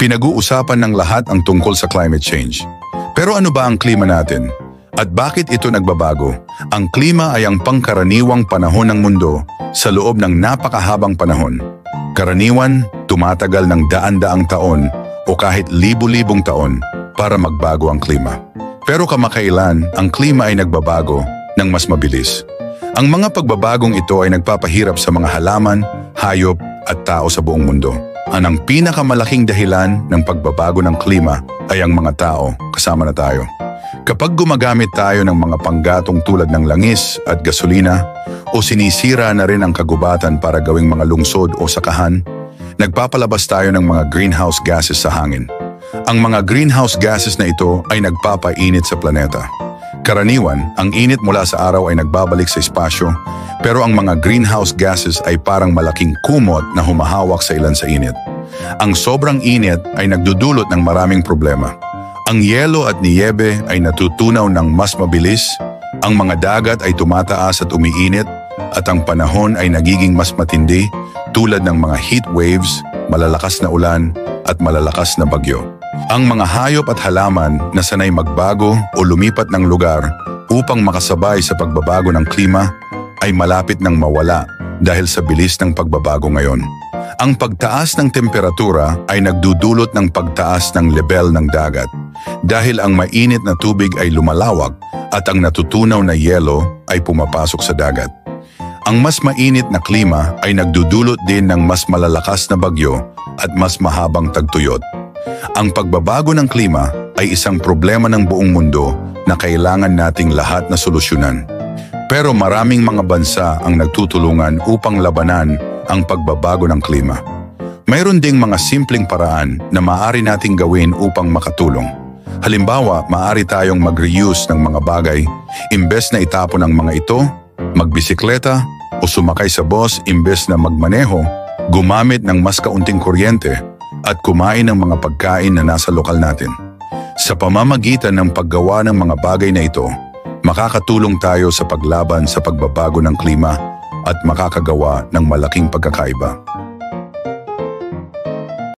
Pinag-uusapan ng lahat ang tungkol sa climate change. Pero ano ba ang klima natin? At bakit ito nagbabago? Ang klima ay ang pangkaraniwang panahon ng mundo sa loob ng napakahabang panahon. Karaniwan, tumatagal ng daan-daang taon o kahit libu-libong taon para magbago ang klima. Pero kamakailan, ang klima ay nagbabago ng mas mabilis. Ang mga pagbabagong ito ay nagpapahirap sa mga halaman, hayop at tao sa buong mundo. Ang pinakamalaking dahilan ng pagbabago ng klima ay ang mga tao, kasama na tayo. Kapag gumagamit tayo ng mga panggatong tulad ng langis at gasolina o sinisira na rin ang kagubatan para gawing mga lungsod o sakahan, nagpapalabas tayo ng mga greenhouse gases sa hangin. Ang mga greenhouse gases na ito ay nagpapainit sa planeta. Karaniwan, ang init mula sa araw ay nagbabalik sa espasyo, pero ang mga greenhouse gases ay parang malaking kumot na humahawak sa ilan sa init. Ang sobrang init ay nagdudulot ng maraming problema. Ang yelo at niyebe ay natutunaw ng mas mabilis, ang mga dagat ay tumataas at umiinit, at ang panahon ay nagiging mas matindi tulad ng mga heat waves, malalakas na ulan at malalakas na bagyo. Ang mga hayop at halaman na sanay magbago o lumipat ng lugar upang makasabay sa pagbabago ng klima ay malapit nang mawala dahil sa bilis ng pagbabago ngayon. Ang pagtaas ng temperatura ay nagdudulot ng pagtaas ng level ng dagat dahil ang mainit na tubig ay lumalawak at ang natutunaw na yelo ay pumapasok sa dagat. Ang mas mainit na klima ay nagdudulot din ng mas malalakas na bagyo at mas mahabang tagtuyot. Ang pagbabago ng klima ay isang problema ng buong mundo na kailangan nating lahat na solusyonan. Pero maraming mga bansa ang nagtutulungan upang labanan ang pagbabago ng klima. Mayroon ding mga simpleng paraan na maaari nating gawin upang makatulong. Halimbawa, maaari tayong mag-reuse ng mga bagay imbes na itapon ang mga ito, magbisikleta o sumakay sa bus imbes na magmaneho, gumamit ng mas kaunting kuryente at kumain ng mga pagkain na nasa lokal natin. Sa pamamagitan ng paggawa ng mga bagay na ito, makakatulong tayo sa paglaban sa pagbabago ng klima at makakagawa ng malaking pagkakaiba.